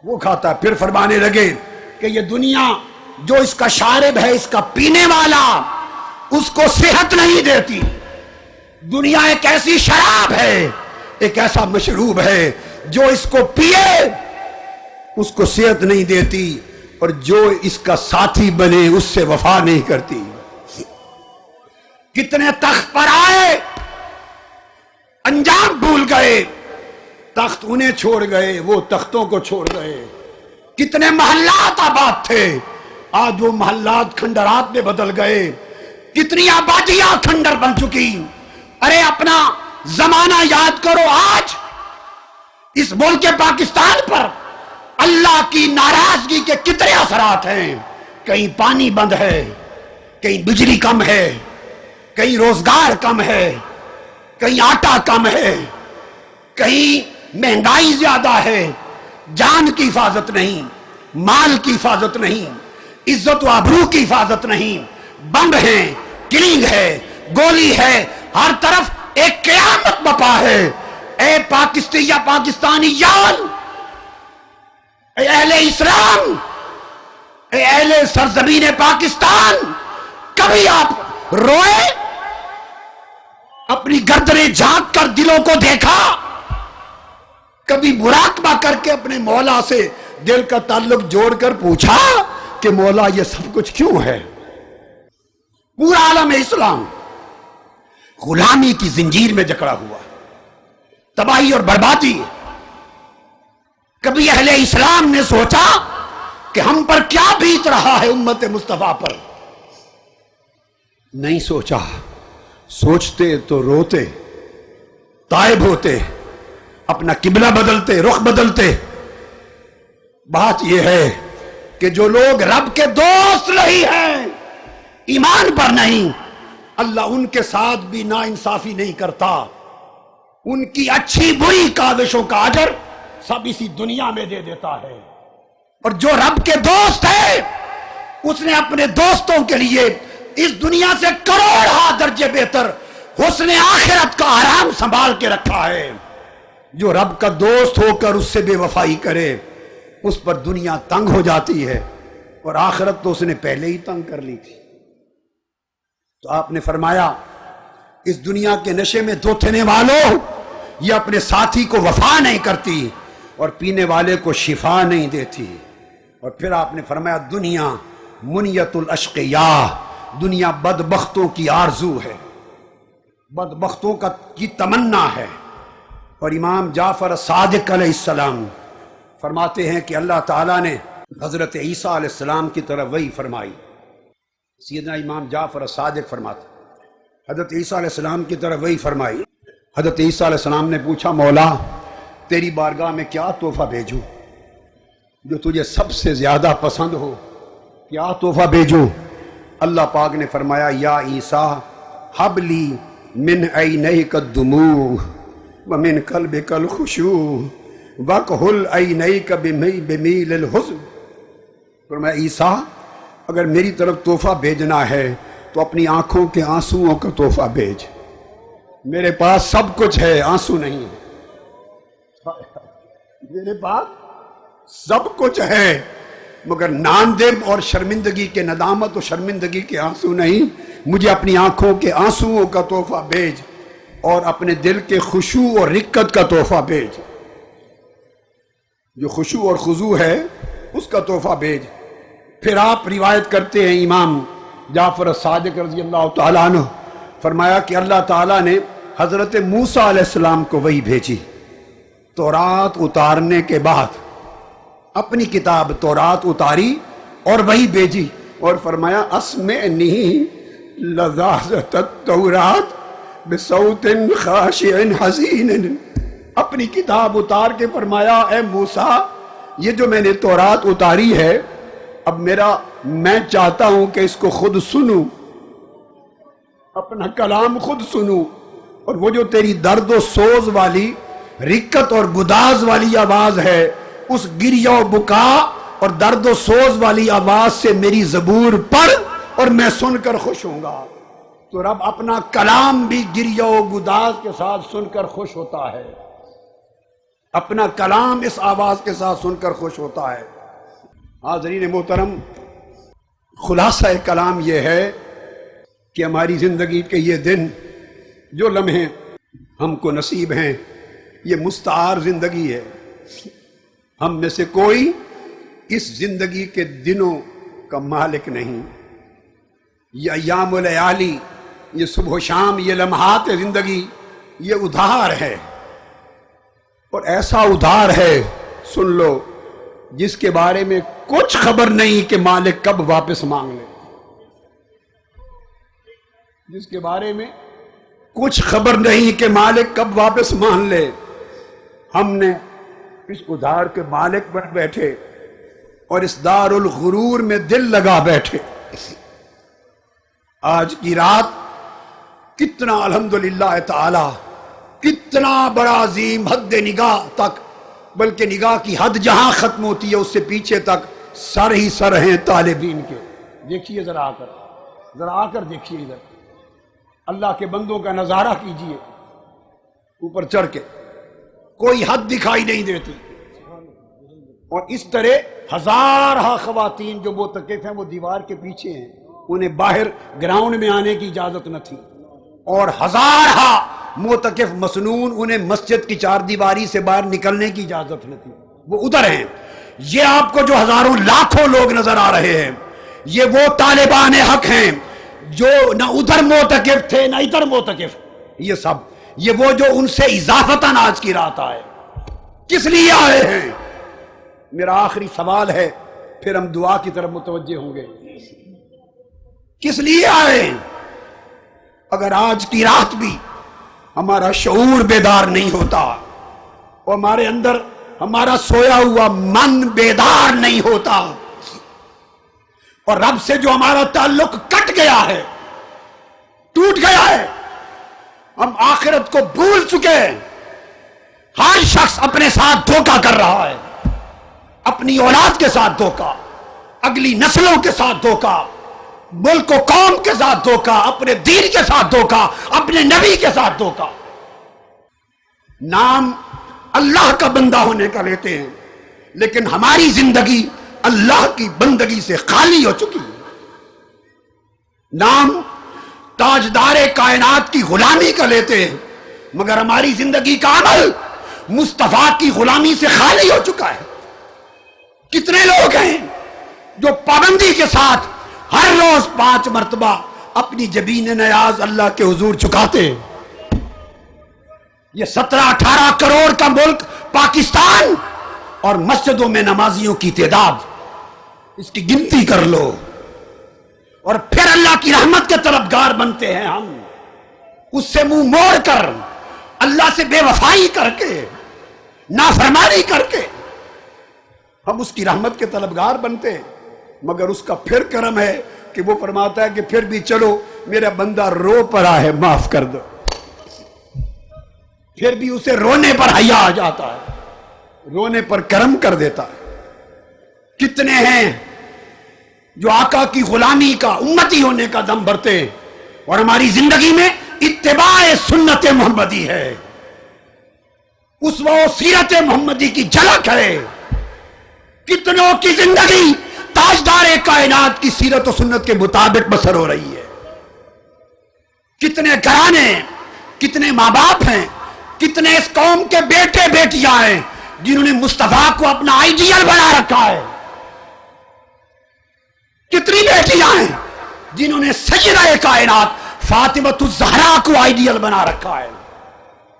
وہ کھاتا ہے۔ پھر فرمانے لگے کہ یہ دنیا جو اس کا شارب ہے، اس کا پینے والا، اس کو صحت نہیں دیتی۔ دنیا ایک ایسی شراب ہے، ایک ایسا مشروب ہے جو اس کو پیے اس کو صحت نہیں دیتی، اور جو اس کا ساتھی بنے اس سے وفا نہیں کرتی۔ کتنے تخت پر آئے، انجام بھول گئے، تخت انہیں چھوڑ گئے، وہ تختوں کو چھوڑ گئے۔ کتنے محلات آباد تھے، آج وہ محلات کھنڈرات میں بدل گئے۔ کتنی آبادیاں کھنڈر بن چکی۔ ارے اپنا زمانہ یاد کرو، آج اس ملک پاکستان پر اللہ کی ناراضگی کے کتنے اثرات ہیں۔ کہیں پانی بند ہے، کہیں بجلی کم ہے، کہیں روزگار کم ہے، کہیں آٹا کم ہے، کہیں مہنگائی زیادہ ہے، جان کی حفاظت نہیں، مال کی حفاظت نہیں، عزت و آبرو کی حفاظت نہیں، بم ہے، کلنگ ہے، گولی ہے، ہر طرف ایک قیامت بپا ہے۔ اے پاکستانیان، اے اہل اسلام، اے اہل سرزمین پاکستان، کبھی آپ روئے؟ اپنی گردنیں جھانک کر دلوں کو دیکھا؟ کبھی مراقبہ کر کے اپنے مولا سے دل کا تعلق جوڑ کر پوچھا کہ مولا یہ سب کچھ کیوں ہے؟ پورا عالم اسلام غلامی کی زنجیر میں جکڑا ہوا، تباہی اور بربادی۔ کبھی اہل اسلام نے سوچا کہ ہم پر کیا بیت رہا ہے امت مصطفیٰ پر؟ نہیں سوچا۔ سوچتے تو روتے، تائب ہوتے، اپنا قبلہ بدلتے، رخ بدلتے۔ بات یہ ہے کہ جو لوگ رب کے دوست نہیں ہیں، ایمان پر نہیں، اللہ ان کے ساتھ بھی ناانصافی نہیں کرتا۔ ان کی اچھی بری کاوشوں کا اجر سب اسی دنیا میں دے دیتا ہے۔ اور جو رب کے دوست ہے، اس نے اپنے دوستوں کے لیے اس دنیا سے کروڑ درجے بہتر حسن آخرت کا آرام سنبھال کے رکھا ہے۔ جو رب کا دوست ہو کر اس سے بے وفائی کرے، اس پر دنیا تنگ ہو جاتی ہے، اور آخرت تو اس نے پہلے ہی تنگ کر لی تھی۔ تو آپ نے فرمایا، اس دنیا کے نشے میں دوتھنے والوں، یہ اپنے ساتھی کو وفا نہیں کرتی اور پینے والے کو شفا نہیں دیتی۔ اور پھر آپ نے فرمایا، دنیا منیت الاشقیاء، دنیا بدبختوں کی آرزو ہے، بدبختوں کی تمنا ہے۔ اور امام جعفر صادق علیہ السلام فرماتے ہیں کہ اللہ تعالیٰ نے حضرت عیسیٰ علیہ السلام کی طرف وحی فرمائی۔ سیدنا امام جعفر صادق فرماتے حضرت عیسیٰ علیہ السلام کی طرف وحی فرمائی۔ حضرت عیسیٰ علیہ السلام نے پوچھا، مولا تیری بارگاہ میں کیا تحفہ بھیجوں جو تجھے سب سے زیادہ پسند ہو؟ کیا تحفہ بھیجوں؟ اللہ پاک نے فرمایا، یا عیسیٰ حب لی من عینیک الدموع ومن قلبک الخشوع وکحل عینیک بمیل الحزن۔ فرمایا، عیسیٰ اگر میری طرف تحفہ بھیجنا ہے تو اپنی آنکھوں کے آنسوؤں کا تحفہ بھیج۔ میرے پاس سب کچھ ہے، آنسو نہیں ہے۔ میرے پاس سب کچھ ہے، مگر ناندم اور شرمندگی کے، ندامت اور شرمندگی کے آنسو نہیں۔ مجھے اپنی آنکھوں کے آنسوؤں کا تحفہ بھیج، اور اپنے دل کے خشوع اور رقت کا تحفہ بھیج۔ جو خشوع اور خضوع ہے اس کا تحفہ بھیج۔ پھر آپ روایت کرتے ہیں، امام جعفر صادق رضی اللہ تعالیٰ عنہ فرمایا کہ اللہ تعالیٰ نے حضرت موسیٰ علیہ السلام کو وحی بھیجی۔ تورات اتارنے کے بعد اپنی کتاب تورات اتاری اور وحی بھیجی، اور فرمایا، اسمعنی لذاذۃ التورات بصوت خاشع حزین۔ اپنی کتاب اتار کے فرمایا، اے موسیٰ، یہ جو میں نے تورات اتاری ہے، اب میں چاہتا ہوں کہ اس کو خود سنوں، اپنا کلام خود سنوں، اور وہ جو تیری درد و سوز والی، رقت اور گداز والی آواز ہے، اس گریہ و بکا اور درد و سوز والی آواز سے میری زبور پڑھ اور میں سن کر خوش ہوں گا۔ تو رب اپنا کلام بھی گریہ و گداز کے ساتھ سن کر خوش ہوتا ہے۔ اپنا کلام اس آواز کے ساتھ سن کر خوش ہوتا ہے۔ حاضرین محترم، خلاصہ کلام یہ ہے کہ ہماری زندگی کے یہ دن جو لمحے ہم کو نصیب ہیں یہ مستعار زندگی ہے۔ ہم میں سے کوئی اس زندگی کے دنوں کا مالک نہیں۔ یہ ایام و لیالی، یہ صبح و شام، یہ لمحات زندگی، یہ ادھار ہے، اور ایسا ادھار ہے، سن لو، جس کے بارے میں کچھ خبر نہیں کہ مالک کب واپس مانگ لے، جس کے بارے میں کچھ خبر نہیں کہ مالک کب واپس مان لے۔ ہم نے اس ادھار کے مالک بن بیٹھے اور اس دار الغرور میں دل لگا بیٹھے۔ آج کی رات کتنا الحمدللہ تعالی، کتنا بڑا عظیم حد نگاہ تک، بلکہ نگاہ کی حد جہاں ختم ہوتی ہے اس سے پیچھے تک سر ہی سر ہیں طالبین کے۔ دیکھیے ذرا آ کر دیکھیے ادھر، اللہ کے بندوں کا نظارہ کیجئے، اوپر چڑھ کے کوئی حد دکھائی نہیں دیتی، اور اس طرح ہزارہ خواتین جو معتکف ہیں وہ دیوار کے پیچھے ہیں، انہیں باہر گراؤنڈ میں آنے کی اجازت نہ تھی، اور ہزارہ معتکف مسنون انہیں مسجد کی چار دیواری سے باہر نکلنے کی اجازت نہ تھی، وہ ادھر ہیں۔ یہ آپ کو جو ہزاروں لاکھوں لوگ نظر آ رہے ہیں، یہ وہ طالبان حق ہیں جو نہ ادھر معتکف تھے نہ ادھر معتکف، یہ سب، یہ وہ جو ان سے اضافتاً آج کی رات آئے۔ کس لیے آئے ہیں؟ میرا آخری سوال ہے، پھر ہم دعا کی طرف متوجہ ہوں گے۔ کس لیے آئے ہیں؟ اگر آج کی رات بھی ہمارا شعور بیدار نہیں ہوتا، اور ہمارے اندر ہمارا سویا ہوا من بیدار نہیں ہوتا، اور رب سے جو ہمارا تعلق کٹ گیا ہے، ٹوٹ گیا ہے، ہم آخرت کو بھول چکے ہیں، ہر شخص اپنے ساتھ دھوکہ کر رہا ہے، اپنی اولاد کے ساتھ دھوکہ، اگلی نسلوں کے ساتھ دھوکہ، ملک و قوم کے ساتھ دھوکہ، اپنے دین کے ساتھ دھوکہ، اپنے نبی کے ساتھ دھوکہ۔ نام اللہ کا بندہ ہونے کا لیتے ہیں، لیکن ہماری زندگی اللہ کی بندگی سے خالی ہو چکی ہے۔ نام تاجدار کائنات کی غلامی کا لیتے ہیں، مگر ہماری زندگی کا عمل مصطفیٰ کی غلامی سے خالی ہو چکا ہے۔ کتنے لوگ ہیں جو پابندی کے ساتھ ہر روز 5 مرتبہ اپنی جبین نیاز اللہ کے حضور چکاتے ہیں۔ یہ 17-18 کروڑ کا ملک پاکستان، اور مسجدوں میں نمازیوں کی تعداد، اس کی گنتی کر لو، اور پھر اللہ کی رحمت کے طلبگار بنتے ہیں ہم، اس سے منہ موڑ کر، اللہ سے بے وفائی کر کے، نافرمانی کر کے ہم اس کی رحمت کے طلبگار بنتے ہیں۔ مگر اس کا پھر کرم ہے کہ وہ فرماتا ہے کہ پھر بھی چلو میرا بندہ رو پڑا ہے، معاف کر دو، پھر بھی اسے رونے پر حیا آ جاتا ہے، رونے پر کرم کر دیتا ہے۔ کتنے ہیں جو آقا کی غلامی کا، امتی ہونے کا دم بھرتے ہیں، اور ہماری زندگی میں اتباع سنت محمدی ہے، اسوہ و سیرت محمدی کی جھلک ہے۔ کتنوں کی زندگی تاجدار کائنات کی سیرت و سنت کے مطابق بسر ہو رہی ہے۔ کتنے گھرانے، کتنے ماں باپ ہیں، کتنے اس قوم کے بیٹے بیٹیاں ہیں جنہوں نے مصطفیٰ کو اپنا آئیڈیل بنا رکھا ہے۔ کتنی بیٹیاں ہیں جنہوں نے سیدہ کائنات فاطمۃ الزہرا کو آئیڈیل بنا رکھا ہے۔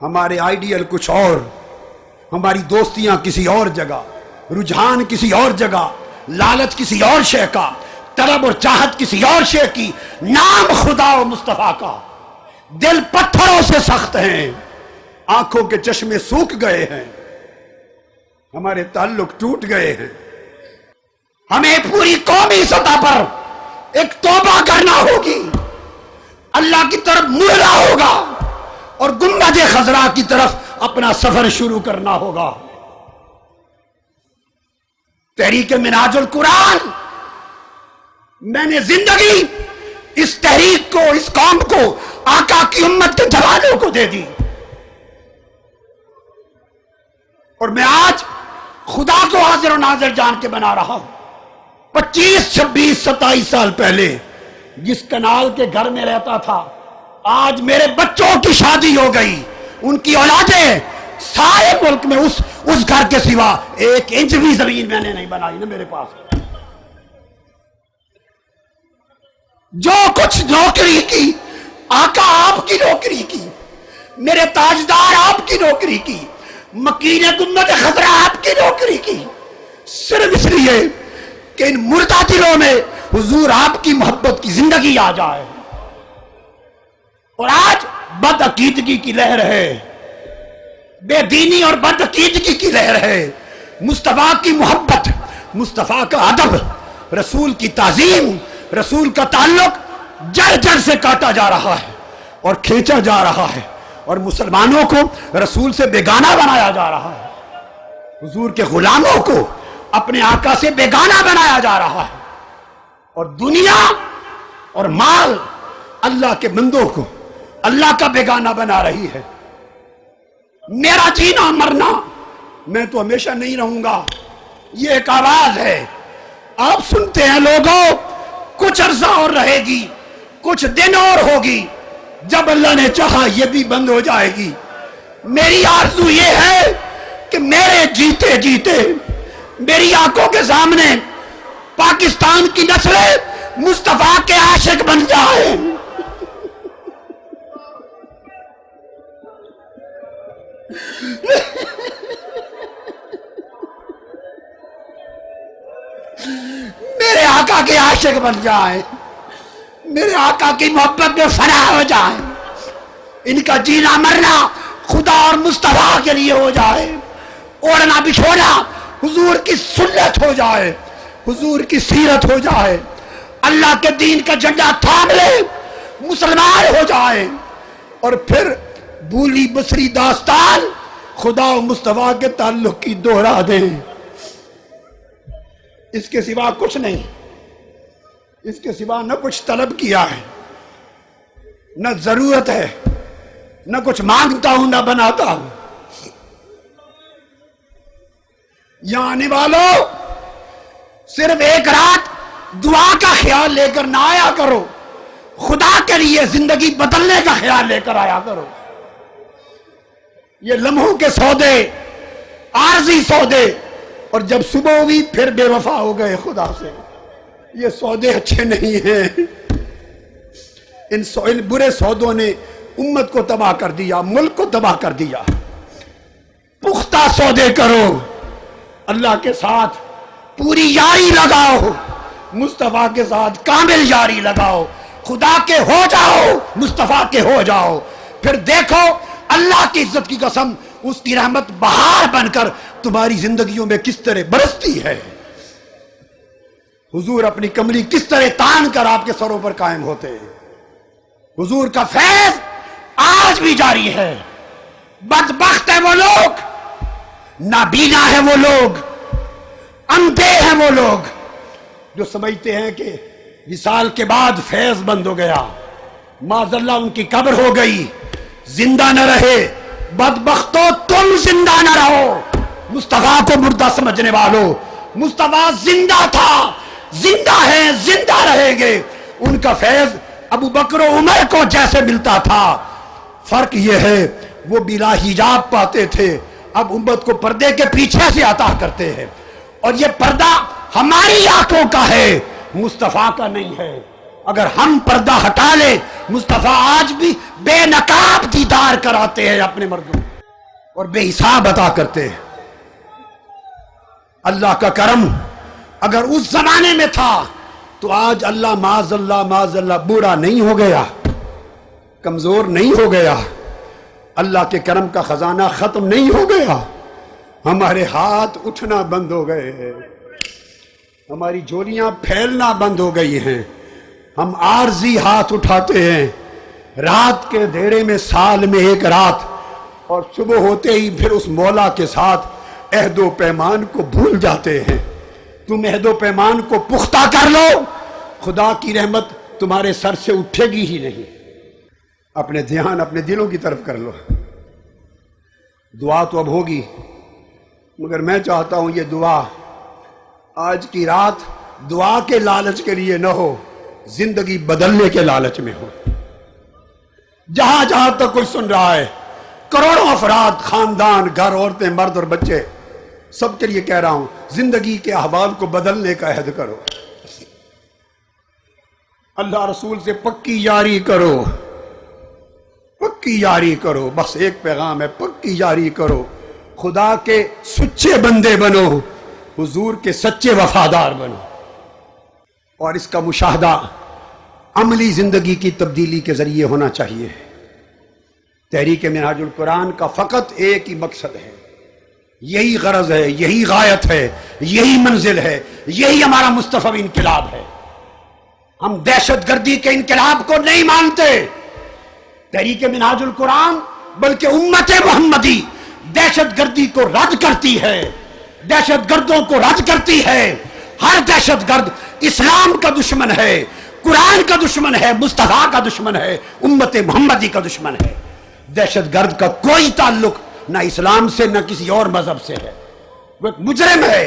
ہمارے آئیڈیل کچھ اور، ہماری دوستیاں کسی اور جگہ، رجحان کسی اور جگہ، لالچ کسی اور شے کا، طلب اور چاہت کسی اور شے کی، نام خدا و مصطفیٰ کا۔ دل پتھروں سے سخت ہیں، آنکھوں کے چشمے سوکھ گئے ہیں، ہمارے تعلق ٹوٹ گئے ہیں۔ ہمیں پوری قومی سطح پر ایک توبہ کرنا ہوگی، اللہ کی طرف مڑنا ہوگا، اور گنبد خضرا کی طرف اپنا سفر شروع کرنا ہوگا۔ تحریک منہاج القرآن، میں نے زندگی اس تحریک کو، اس قوم کو، آقا کی امت کے جوانوں کو دے دی۔ اور میں آج خدا کو حاضر و ناظر جان کے بنا رہا ہوں، 25 26 27 سال پہلے جس کنال کے گھر میں رہتا تھا، آج میرے بچوں کی شادی ہو گئی، ان کی اولادیں، سارے ملک میں اس گھر کے سوا 1 انچ بھی زمین میں نے نہیں بنائی نا میرے پاس۔ جو کچھ نوکری کی، آقا آپ کی نوکری کی، میرے تاجدار آپ کی نوکری کی، مکین امت خضرا آپ کی نوکری کی، صرف اس لیے کہ ان مردہ دلوں میں حضور آپ کی محبت کی زندگی آ جائے۔ اور آج بد عقیدگی کی لہر ہے، بے دینی اور بد عقیدگی کی لہر ہے۔ مصطفیٰ کی محبت، مصطفیٰ کا ادب، رسول کی تعظیم، رسول کا تعلق جڑ جڑ سے کاٹا جا رہا ہے اور کھینچا جا رہا ہے، اور مسلمانوں کو رسول سے بیگانہ بنایا جا رہا ہے، حضور کے غلاموں کو اپنے آقا سے بیگانہ بنایا جا رہا ہے، اور دنیا اور مال اللہ کے بندوں کو اللہ کا بیگانہ بنا رہی ہے۔ میرا جینا مرنا، میں تو ہمیشہ نہیں رہوں گا، یہ ایک آواز ہے، آپ سنتے ہیں لوگوں، کچھ عرصہ اور رہے گی، کچھ دن اور ہوگی، جب اللہ نے چاہا یہ بھی بند ہو جائے گی۔ میری آرزو یہ ہے کہ میرے جیتے جیتے میری آنکھوں کے سامنے پاکستان کی نسلیں مصطفیٰ کے عاشق بن جائیں۔ میرے آقا کے عاشق بن جائیں، میرے آقا کی محبت میں فنا ہو جائیں، ان کا جینا مرنا خدا اور مصطفیٰ کے لیے ہو جائے، اوڑھنا بچھونا حضور کی سنت ہو جائے، حضور کی سیرت ہو جائے، اللہ کے دین کا جھنڈا تھام لے، مسلمان ہو جائے، اور پھر بھولی بسری داستان خدا و مصطفیٰ کے تعلق کی دوہرا دیں۔ اس کے سوا کچھ نہیں، اس کے سوا نہ کچھ طلب کیا ہے، نہ ضرورت ہے، نہ کچھ مانگتا ہوں نہ بناتا ہوں۔ یہاں آنے والوں، صرف ایک رات دعا کا خیال لے کر نہ آیا کرو، خدا کے لیے زندگی بدلنے کا خیال لے کر آیا کرو۔ یہ لمحوں کے سودے، عارضی سودے، اور جب صبح ہوئی پھر بے وفا ہو گئے خدا سے، یہ سودے اچھے نہیں ہیں۔ ان برے سودوں نے امت کو تباہ کر دیا، ملک کو تباہ کر دیا۔ پختہ سودے کرو، اللہ کے ساتھ پوری یاری لگاؤ، مصطفیٰ کے ساتھ کامل یاری لگاؤ، خدا کے ہو جاؤ، مصطفیٰ کے ہو جاؤ، پھر دیکھو اللہ کی عزت کی قسم، اس کی رحمت بہار بن کر تمہاری زندگیوں میں کس طرح برستی ہے، حضور اپنی کملی کس طرح تان کر آپ کے سروں پر قائم ہوتے ہیں۔ حضور کا فیض آج بھی جاری ہے۔ بدبخت ہے وہ لوگ، نابینا ہے وہ لوگ، اندھے ہیں وہ لوگ جو سمجھتے ہیں کہ وصال کے بعد فیض بند ہو گیا، معاذ اللہ ان کی قبر ہو گئی، زندہ نہ رہے۔ بدبختو تم زندہ نہ رہو، مصطفیٰ کو مردہ سمجھنے والوں، مصطفیٰ زندہ تھا، زندہ ہے، زندہ رہیں گے۔ ان کا فیض ابو بکر و عمر کو جیسے ملتا تھا، فرق یہ ہے وہ بلا حجاب پاتے تھے، اب امت کو پردے کے پیچھے سے عطا کرتے ہیں، اور یہ پردہ ہماری آنکھوں کا ہے، مصطفیٰ کا نہیں ہے۔ اگر ہم پردہ ہٹا لیں، مصطفیٰ آج بھی بے نقاب دیدار کراتے ہیں اپنے مردوں، اور بے حساب عطا کرتے ہیں۔ اللہ کا کرم اگر اس زمانے میں تھا تو آج اللہ معاذ اللہ بوڑھا نہیں ہو گیا، کمزور نہیں ہو گیا، اللہ کے کرم کا خزانہ ختم نہیں ہو گیا، ہمارے ہاتھ اٹھنا بند ہو گئے ہیں، ہماری جھولیاں پھیلنا بند ہو گئی ہیں، ہم عارضی ہاتھ اٹھاتے ہیں، رات کے اندھیرے میں سال میں ایک رات، اور صبح ہوتے ہی پھر اس مولا کے ساتھ عہد و پیمان کو بھول جاتے ہیں۔ تم عہد و پیمان کو پختہ کر لو، خدا کی رحمت تمہارے سر سے اٹھے گی ہی نہیں۔ اپنے دھیان اپنے دلوں کی طرف کر لو، دعا تو اب ہوگی، مگر میں چاہتا ہوں یہ دعا آج کی رات دعا کے لالچ کے لیے نہ ہو، زندگی بدلنے کے لالچ میں ہو۔ جہاں جہاں تک کوئی سن رہا ہے، کروڑوں افراد، خاندان، گھر، عورتیں، مرد اور بچے، سب کے لیے کہہ رہا ہوں، زندگی کے احوال کو بدلنے کا عہد کرو، اللہ رسول سے پکی یاری کرو، پکی یاری کرو۔ بس ایک پیغام ہے، پکی یاری کرو، خدا کے سچے بندے بنو، حضور کے سچے وفادار بنو، اور اس کا مشاہدہ عملی زندگی کی تبدیلی کے ذریعے ہونا چاہیے۔ تحریک منہاج القرآن کا فقط ایک ہی مقصد ہے، یہی غرض ہے، یہی غایت ہے، یہی منزل ہے، یہی ہمارا مصطفی انقلاب ہے۔ ہم دہشت گردی کے انقلاب کو نہیں مانتے، تحریک منہاج القرآن بلکہ امت محمدی دہشت گردی کو رد کرتی ہے، دہشت گردوں کو رد کرتی ہے۔ ہر دہشت گرد اسلام کا دشمن ہے، قرآن کا دشمن ہے، مصطفیٰ کا دشمن ہے، امت محمدی کا دشمن ہے۔ دہشت گرد کا کوئی تعلق نہ اسلام سے نہ کسی اور مذہب سے ہے، وہ ایک مجرم ہے۔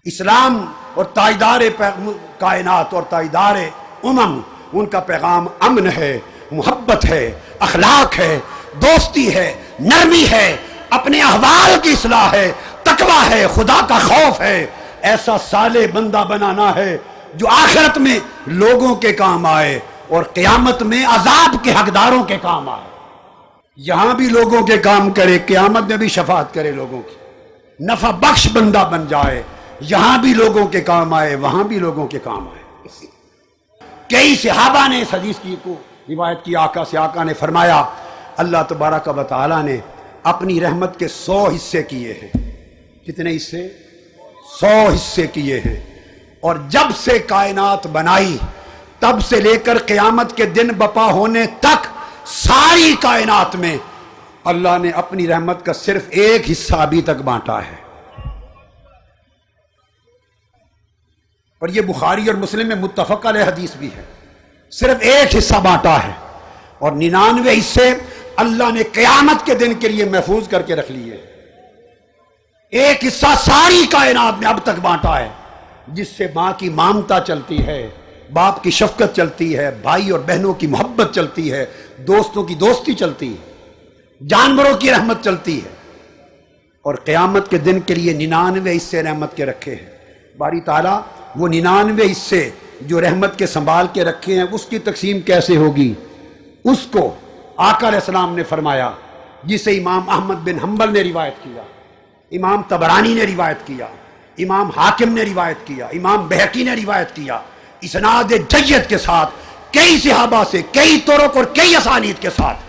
اسلام اور تاجدار کائنات اور تاجدار ان کا پیغام امن ہے، محبت ہے، اخلاق ہے، دوستی ہے، نرمی ہے، اپنے احوال کی اصلاح ہے، تقویٰ ہے، خدا کا خوف ہے۔ ایسا صالح بندہ بنانا ہے جو آخرت میں لوگوں کے کام آئے اور قیامت میں عذاب کے حقداروں کے کام آئے۔ یہاں بھی لوگوں کے کام کرے، قیامت میں بھی شفاعت کرے، لوگوں کی نفع بخش بندہ بن جائے، یہاں بھی لوگوں کے کام آئے، وہاں بھی لوگوں کے کام آئے۔ کئی صحابہ نے اس حدیث کی کو روایت کی آقا سے، آقا نے فرمایا اللہ تبارک و تعالی نے اپنی رحمت کے 100 حصے کیے ہیں۔ کتنے حصے؟ 100 حصے کیے ہیں، اور جب سے کائنات بنائی تب سے لے کر قیامت کے دن بپا ہونے تک ساری کائنات میں اللہ نے اپنی رحمت کا صرف ایک حصہ ابھی تک بانٹا ہے۔ اور یہ بخاری اور مسلم میں متفق علیہ حدیث بھی ہے، صرف ایک حصہ بانٹا ہے، اور 99 حصے اللہ نے قیامت کے دن کے لیے محفوظ کر کے رکھ لیے۔ ایک حصہ ساری کائنات میں اب تک بانٹا ہے، جس سے ماں کی مامتا چلتی ہے، باپ کی شفقت چلتی ہے، بھائی اور بہنوں کی محبت چلتی ہے، دوستوں کی دوستی چلتی ہے، جانوروں کی رحمت چلتی ہے، اور قیامت کے دن کے لیے 99 حصے رحمت کے رکھے ہیں۔ باری تعالیٰ وہ 99 حصے جو رحمت کے سنبھال کے رکھے ہیں، اس کی تقسیم کیسے ہوگی؟ اس کو آقا علیہ السلام نے فرمایا، جسے امام احمد بن حنبل نے روایت کیا، امام طبرانی نے روایت کیا، امام حاکم نے روایت کیا، امام بہقی نے روایت کیا، اسناد جید کے ساتھ، کئی صحابہ سے، کئی طرق اور کئی اسانید کے ساتھ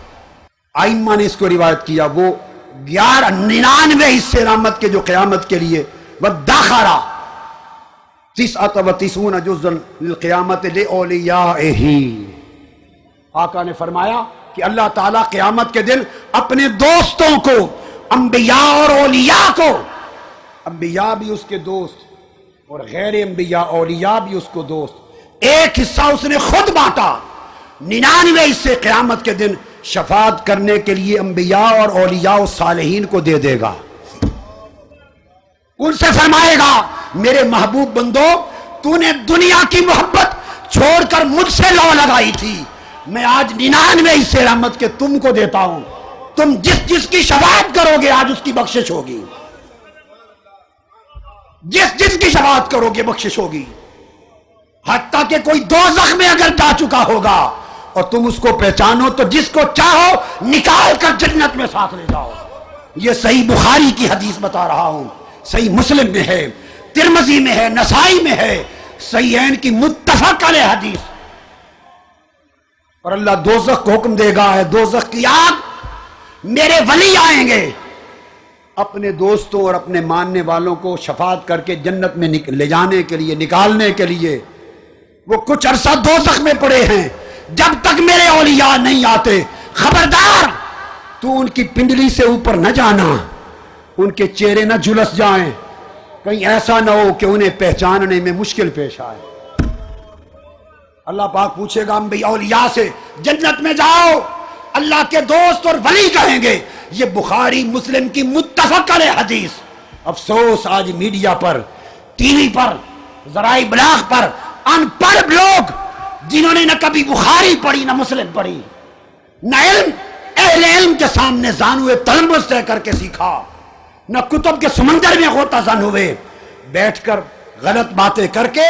ائمہ نے اس کو روایت کیا۔ وہ 99 حصے رحمت کے جو قیامت کے لیے وَدَّخَرَ 99 جزءً للقیامت لأولیائہ، آقا نے فرمایا کہ اللہ تعالیٰ قیامت کے دن اپنے دوستوں کو، انبیاء اور اولیاء کو، انبیاء بھی اس کے دوست اور غیر انبیاء اولیاء بھی اس کو دوست، ایک حصہ اس نے خود بانٹا، 99 حصے قیامت کے دن شفاعت کرنے کے لیے انبیاء اور اولیاء و صالحین کو دے دے گا۔ ان سے فرمائے گا میرے محبوب بندو، تو نے دنیا کی محبت چھوڑ کر مجھ سے لو لگائی تھی، میں آج 99 حصے رحمت کے تم کو دیتا ہوں، تم جس جس کی شفاعت کرو گے آج اس کی بخشش ہوگی، جس جس کی شفاعت کرو گے بخشش ہوگی، حتیٰ کہ کوئی دوزخ میں اگر جا چکا ہوگا اور تم اس کو پہچانو تو جس کو چاہو نکال کر جنت میں ساتھ لے جاؤ۔ یہ صحیح بخاری کی حدیث بتا رہا ہوں، صحیح مسلم میں ہے، ترمذی میں ہے، نسائی میں ہے، صحیحین کی متفق علیہ حدیث۔ اور اللہ دوزخ کو حکم دے گا، ہے دوزخ کی آگ، میرے ولی آئیں گے اپنے دوستوں اور اپنے ماننے والوں کو شفاعت کر کے جنت میں لے جانے کے لیے، نکالنے کے لیے۔ وہ کچھ عرصہ دوزخ میں پڑے ہیں، جب تک میرے اولیاء نہیں آتے، خبردار تو ان کی پنڈلی سے اوپر نہ جانا، ان کے چہرے نہ جھلس جائیں، کہیں ایسا نہ ہو کہ انہیں پہچاننے میں مشکل پیش آئے۔ اللہ پاک پوچھے گا انبیاء اولیاء سے، جنت میں جاؤ، اللہ کے دوست اور ولی کہیں گے یہ بخاری مسلم کی متفق علیہ حدیث. افسوس آج میڈیا پر، ٹی وی پر، ذرائع ابلاغ پر ان پڑھ لوگ جنہوں نے نہ کبھی بخاری پڑھی نہ مسلم پڑھی، نہ علم اہل علم کے سامنے زانوے تلمس طے کر کے سیکھا، نہ کتب کے سمندر میں غوطہ زن ہوئے، بیٹھ کر غلط باتیں کر کے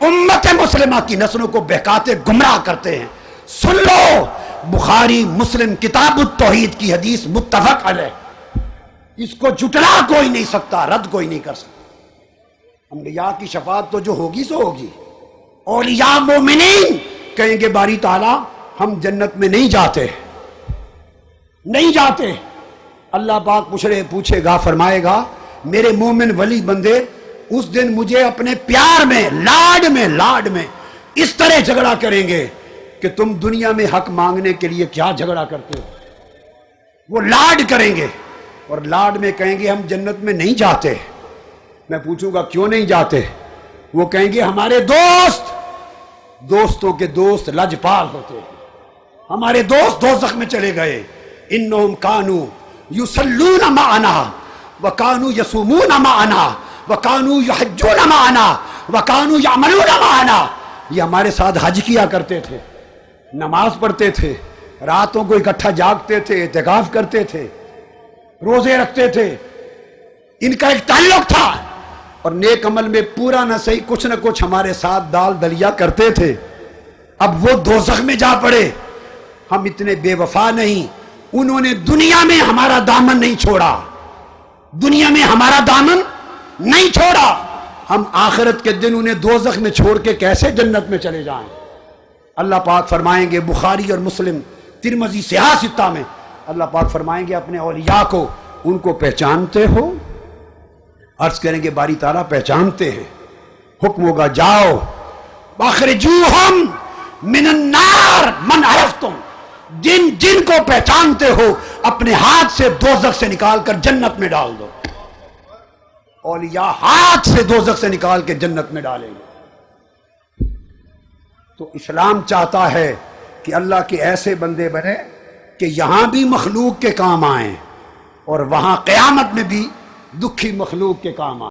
امت مسلمہ کی نسلوں کو بہکاتے گمراہ کرتے ہیں. سن لو، بخاری مسلم کتاب التوحید کی حدیث متفق علیہ، اس کو جھٹلا کوئی نہیں سکتا، رد کوئی نہیں کر سکتا. انبیاء کی شفاعت تو جو ہوگی سو ہوگی. اولیاء مومنین کہیں گے باری تعالیٰ ہم جنت میں نہیں جاتے، نہیں جاتے. اللہ پاک پوچھے گا، فرمائے گا میرے مومن ولی بندے اس دن مجھے اپنے پیار میں، لاڈ میں اس طرح جھگڑا کریں گے کہ تم دنیا میں حق مانگنے کے لیے کیا جھگڑا کرتے ہو. وہ لاڈ کریں گے اور لاڈ میں کہیں گے ہم جنت میں نہیں جاتے. میں پوچھوں گا کیوں نہیں جاتے؟ وہ کہیں گے ہمارے دوستوں کے دوست لجپال ہوتے ہیں، ہمارے دوست دوزخ میں چلے گئے. انہم کانوا یصلون معنا وکانوا یصومون معنا وکانوا یحجون معنا وکانوا یعملون معنا. یہ ہمارے ساتھ حج کیا کرتے تھے، نماز پڑھتے تھے، راتوں کو اکٹھا جاگتے تھے، اعتکاف کرتے تھے، روزے رکھتے تھے. ان کا ایک تعلق تھا اور نیک عمل میں پورا نہ صحیح کچھ نہ کچھ ہمارے ساتھ دال دلیا کرتے تھے. اب وہ دوزخ میں جا پڑے. ہم اتنے بے وفا نہیں. انہوں نے دنیا میں ہمارا دامن نہیں چھوڑا، دنیا میں ہمارا دامن نہیں چھوڑا. ہم آخرت کے دن انہیں دوزخ میں چھوڑ کے کیسے جنت میں چلے جائیں؟ اللہ پاک فرمائیں گے بخاری اور مسلم ترمذی صحاح ستہ میں اللہ پاک فرمائیں گے اپنے اولیاء کو ان کو پہچانتے ہو؟ عرض کریں گے باری تعالیٰ پہچانتے ہیں. حکم ہوگا جاؤ اخرجوہم من النار من عرفتم، جن کو پہچانتے ہو اپنے ہاتھ سے دوزخ سے نکال کر جنت میں ڈال دو. اولیاء ہاتھ سے دوزخ سے نکال کے جنت میں ڈالیں گے. تو اسلام چاہتا ہے کہ اللہ کے ایسے بندے بنے کہ یہاں بھی مخلوق کے کام آئیں اور وہاں قیامت میں بھی دکھی مخلوق کے کام آئیں.